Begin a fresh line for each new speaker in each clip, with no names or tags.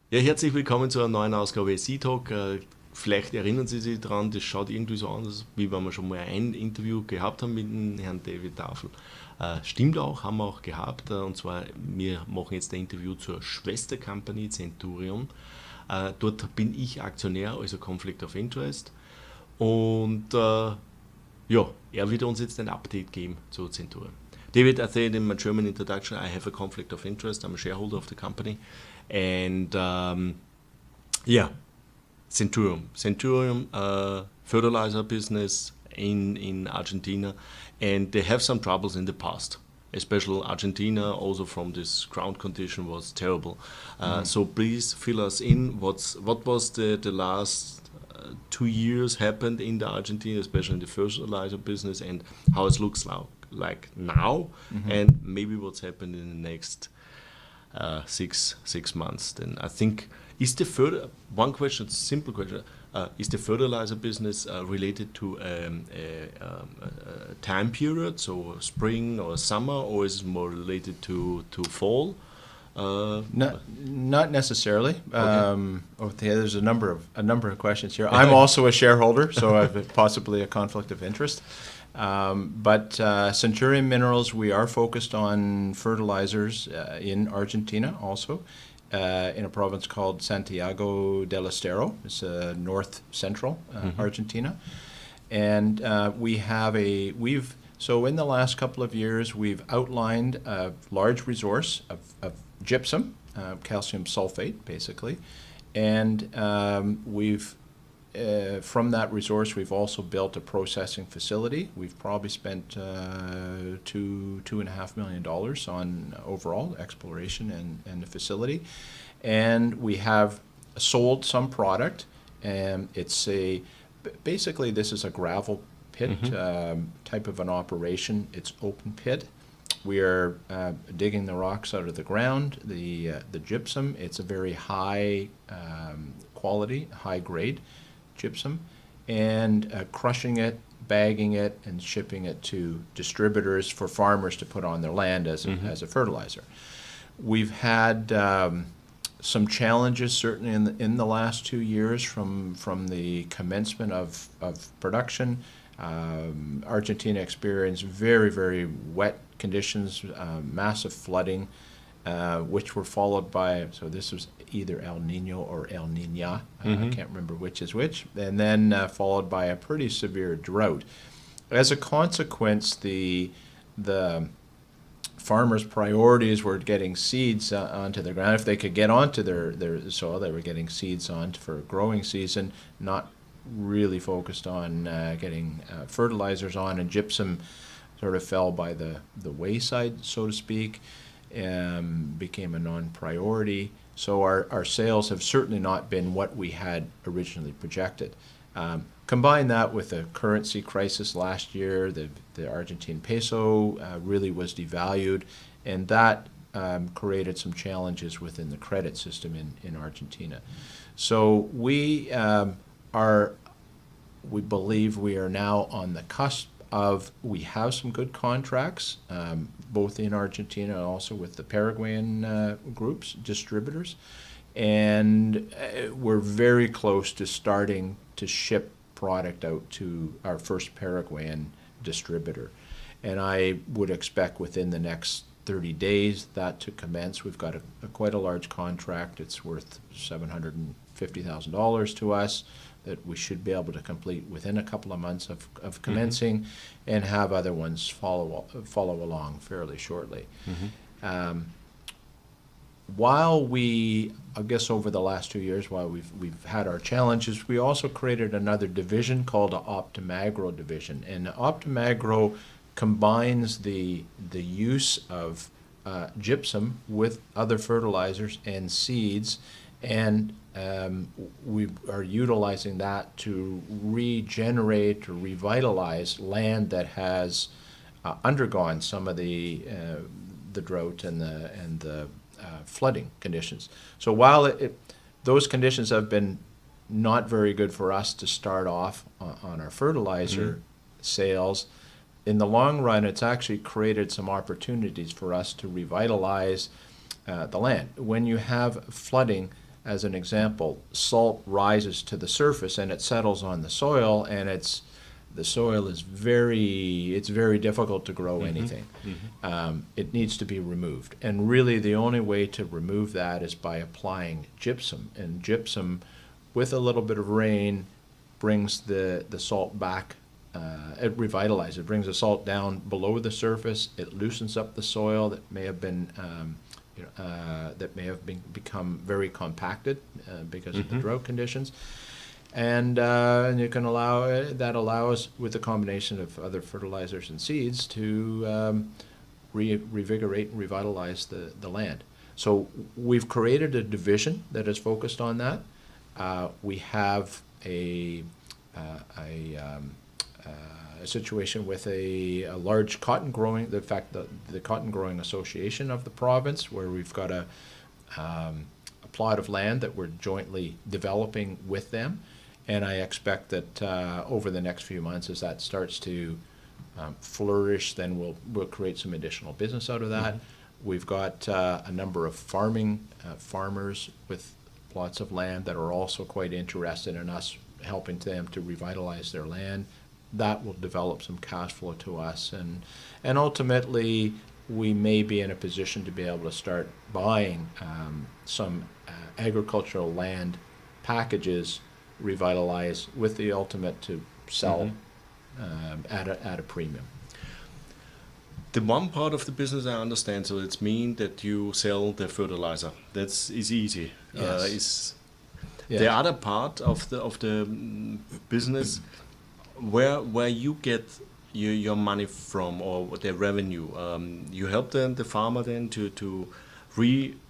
Ja, herzlich willkommen zu einer neuen Ausgabe Sea-Talk. Vielleicht erinnern Sie sich daran, das schaut irgendwie so aus, wie wenn wir schon mal ein Interview gehabt haben mit dem Herrn David Tafel. Stimmt auch, haben wir auch gehabt. Und zwar, wir machen jetzt ein Interview zur Schwestercompany Centurion. Dort bin ich Aktionär, also Conflict of Interest. Und ja, er wird uns jetzt ein Update geben zu Centurion. David, I said in my German introduction, I have a conflict of interest. I'm a shareholder of the company. And yeah, Centurion fertilizer business in Argentina, and they have some troubles in the past. Especially Argentina, also from this ground condition, was terrible. So please fill us in. What was the last 2 years happened in the Argentina, especially in the fertilizer business, and how it looks like now, and maybe what's happened in the next 6 months. Then I think one question, simple question: is the fertilizer business related to a time period, so spring or summer, or is it more related to fall?
Not necessarily.
Okay.
There's a number of questions here. I'm also a shareholder, so I've possibly a conflict of interest. But Centurion Minerals, we are focused on fertilizers in Argentina also, in a province called Santiago del Estero. It's north central Argentina. And so in the last couple of years, we've outlined a large resource of gypsum, calcium sulfate, basically. And from that resource, we've also built a processing facility. We've probably spent $2.5 million on overall exploration and the facility. And we have sold some product, and basically this is a gravel pit type of an operation. It's open pit. We are digging the rocks out of the ground. The gypsum, it's a very high quality, high grade gypsum, and crushing it, bagging it, and shipping it to distributors for farmers to put on their land as a fertilizer. We've had some challenges certainly in the last 2 years from the commencement of production. Argentina experienced very, very wet conditions, massive flooding, which were followed by, so this was either El Nino or El Niña, I can't remember which is which, and then followed by a pretty severe drought. As a consequence, the farmers' priorities were getting seeds onto the ground. If they could get onto their soil, they were getting seeds on for growing season, not really focused on getting fertilizers on, and gypsum sort of fell by the wayside, so to speak, became a non-priority. So our sales have certainly not been what we had originally projected. Combine that with the currency crisis last year, the Argentine peso really was devalued, and that created some challenges within the credit system in Argentina. So we believe we are now on the cusp of, we have some good contracts, both in Argentina and also with the Paraguayan groups, distributors, and we're very close to starting to ship product out to our first Paraguayan distributor. And I would expect within the next 30 days that to commence. We've got quite a large contract. It's worth $750,000 to us that we should be able to complete within a couple of months of commencing, and have other ones follow along fairly shortly. While I guess over the last 2 years, while we've had our challenges, we also created another division called the Optimagro division. And Optimagro combines the use of gypsum with other fertilizers and seeds, and we are utilizing that to regenerate or revitalize land that has undergone some of the drought and the flooding conditions. So while those conditions have been not very good for us to start off on our fertilizer sales, in the long run, it's actually created some opportunities for us to revitalize the land. When you have flooding, as an example, salt rises to the surface and it settles on the soil, and the soil is very difficult to grow anything. It needs to be removed, and really the only way to remove that is by applying gypsum. And gypsum, with a little bit of rain, brings the salt back. It revitalizes. It brings the salt down below the surface. It loosens up the soil that may have been become very compacted because of the drought conditions. And you can allows, with a combination of other fertilizers and seeds, to revigorate and revitalize the land. So we've created a division that is focused on that. We have a situation with a large cotton growing, the cotton growing association of the province, where we've got a plot of land that we're jointly developing with them. And I expect that over the next few months, as that starts to flourish, then we'll create some additional business out of that. We've got a number of farmers with plots of land that are also quite interested in us helping them to revitalize their land. That will develop some cash flow to us, and ultimately we may be in a position to be able to start buying some agricultural land packages, revitalize, with the ultimate to sell at a premium.
The one part of the business I understand, so it's mean that you sell the fertilizer. That's is easy.
Yes.
The other part of the business, where you get your money from, or the revenue, you help the farmer then to revitalize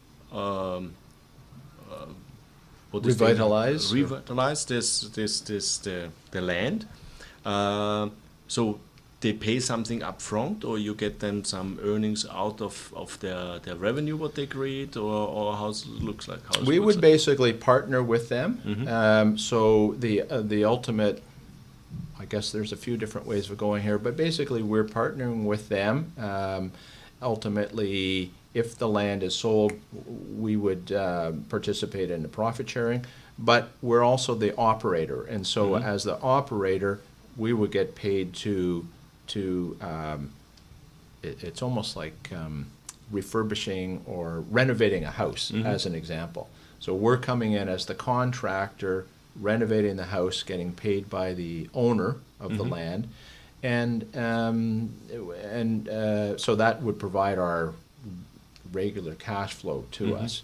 the land. So they pay something up front, or you get them some earnings out of their revenue what they create, or how it looks like?
We would basically partner with them. So the ultimate, I guess there's a few different ways of going here, but basically we're partnering with them. Ultimately, if the land is sold, we would participate in the profit sharing, but we're also the operator. And so as the operator, we would get paid to it's almost like refurbishing or renovating a house, as an example. So we're coming in as the contractor, renovating the house, getting paid by the owner of the land, and so that would provide our regular cash flow to us.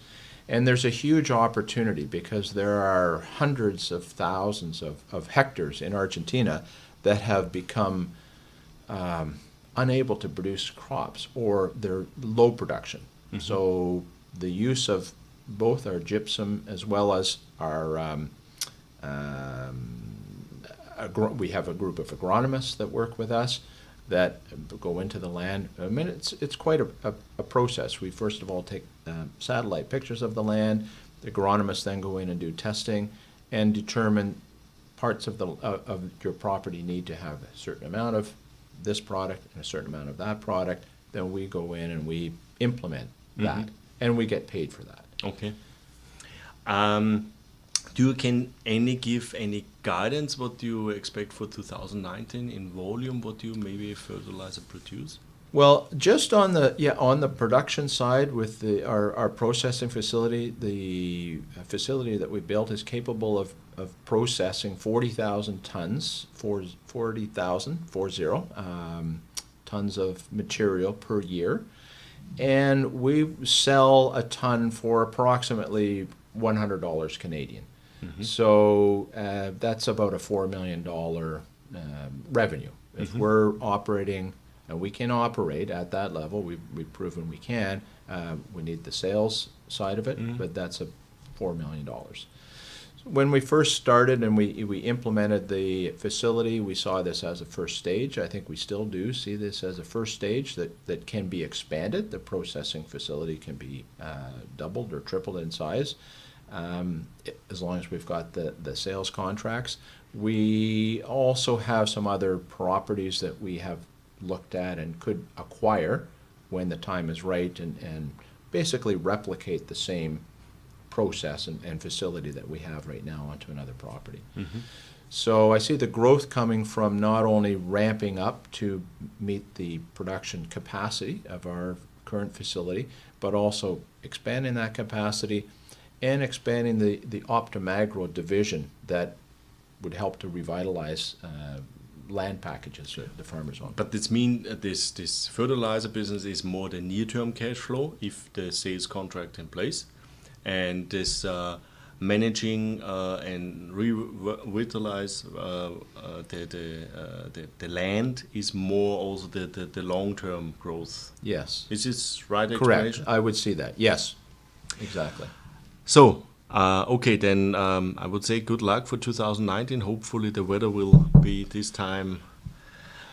And there's a huge opportunity, because there are hundreds of thousands of hectares in Argentina that have become unable to produce crops, or they're low production. So the use of both our gypsum as well as our we have a group of agronomists that work with us that go into the land. I mean, it's quite a process. We first of all take satellite pictures of the land. The agronomists then go in and do testing and determine parts of your property need to have a certain amount of this product and a certain amount of that product. Then we go in and we implement that, and we get paid for that.
Okay. Can give any guidance what you expect for 2019 in volume? What you maybe fertilizer produce?
Well, just on the production side, with our processing facility, the facility that we built is capable of processing 40,000 tons, 40,000 tons of material per year, and we sell a ton for approximately $100 Canadian. So that's about a $4 million revenue. If we're operating, and we can operate at that level, we've proven we can. We need the sales side of it, but that's a $4 million. When we first started and we implemented the facility, we saw this as a first stage. I think we still do see this as a first stage that can be expanded. The processing facility can be doubled or tripled in size, as long as we've got the sales contracts. We also have some other properties that we have looked at and could acquire when the time is right, and basically replicate the same process and facility that we have right now onto another property. So I see the growth coming from not only ramping up to meet the production capacity of our current facility, but also expanding that capacity and expanding the Optimagro division that would help to revitalize land packages that the farmers own.
But this means this fertilizer business is more the near-term cash flow if the sales contract in place, and this managing and revitalize the land is more also the long-term growth.
Yes.
Is this right
Correct.
explanation?
I would see that. Yes, exactly.
So, okay, then I would say good luck for 2019. Hopefully the weather will be this time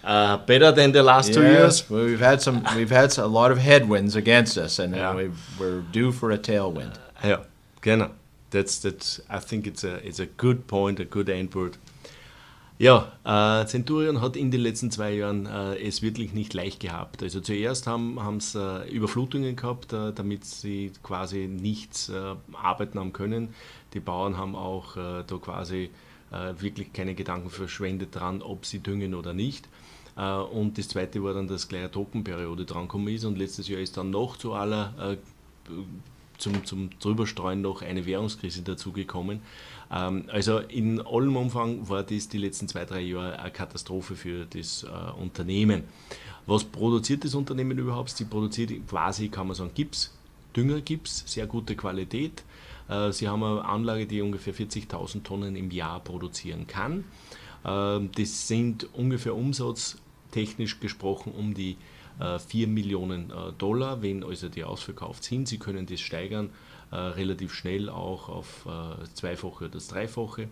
better than the last 2 years.
Well, we've had a lot of headwinds against us, and we're due for a tailwind.
Ja, genau. That's. I think it's a good point, a good endword. Ja, Centurion hat in den letzten 2 Jahren es wirklich nicht leicht gehabt. Also zuerst haben sie Überflutungen gehabt, damit sie quasi nichts arbeiten haben können. Die Bauern haben auch da quasi wirklich keine Gedanken verschwendet dran, ob sie düngen oder nicht. Und das zweite war dann, dass gleich eine Trockenperiode drangekommen ist, und letztes Jahr ist dann noch zu aller zum Drüberstreuen noch eine Währungskrise dazugekommen. Also in allem Umfang war das die letzten 2-3 Jahre eine Katastrophe für das Unternehmen. Was produziert das Unternehmen überhaupt? Sie produziert quasi, kann man sagen, Gips, Düngergips, sehr gute Qualität. Sie haben eine Anlage, die ungefähr 40.000 Tonnen im Jahr produzieren kann. Das sind ungefähr umsatztechnisch gesprochen um die $4 Millionen, wenn also die ausverkauft sind. Sie können das steigern, relativ schnell auch auf 2-fache oder das 3-fache.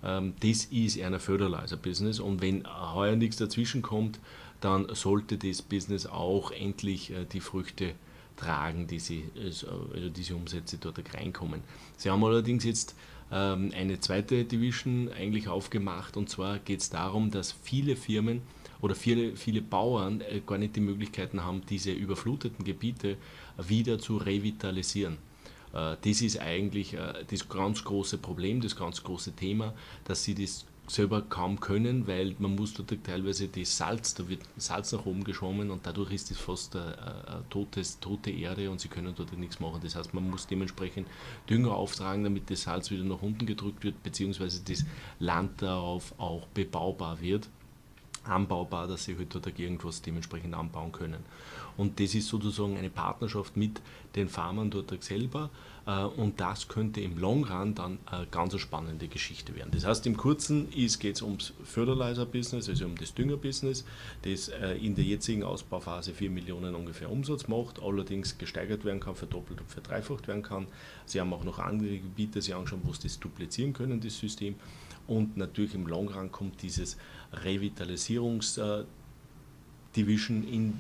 Das ist ein Fertilizer-Business, und wenn heuer nichts dazwischen kommt, dann sollte das Business auch endlich die Früchte tragen, diese Umsätze dort reinkommen. Sie haben allerdings jetzt eine zweite Division eigentlich aufgemacht, und zwar geht es darum, dass viele Firmen oder viele Bauern gar nicht die Möglichkeiten haben, diese überfluteten Gebiete wieder zu revitalisieren. Das ist eigentlich das ganz große Problem, das ganz große Thema, dass sie das selber kaum können, weil man muss dort teilweise das Salz, da wird Salz nach oben geschwommen, und dadurch ist das fast tote Erde, und sie können dort nichts machen. Das heißt, man muss dementsprechend Dünger auftragen, damit das Salz wieder nach unten gedrückt wird, beziehungsweise das Land darauf auch bebaubar wird, anbaubar, dass sie halt dort irgendwas dementsprechend anbauen können. Und das ist sozusagen eine Partnerschaft mit den Farmern dort selber, und das könnte im Long Run dann eine ganz spannende Geschichte werden. Das heißt, im Kurzen geht es ums Fertilizer-Business, also um das Dünger-Business, das in der jetzigen Ausbauphase 4 Millionen ungefähr Umsatz macht, allerdings gesteigert werden kann, verdoppelt und verdreifacht werden kann. Sie haben auch noch andere Gebiete sich angeschaut, wo sie das duplizieren können, das System. Und natürlich im Long Run kommt dieses Revitalisierungs- Division in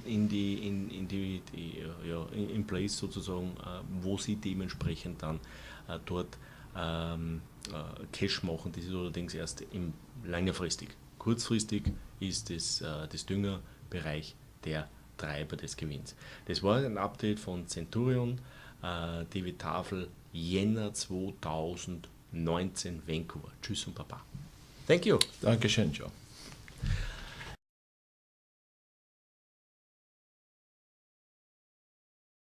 place sozusagen, wo sie dementsprechend dann dort Cash machen. Das ist allerdings erst längerfristig. Kurzfristig ist das Düngerbereich der Treiber des Gewinns. Das war ein Update von Centurion, DW Tafel, Jänner 2019, Vancouver. Tschüss und Baba. Thank you.
Dankeschön, Joe.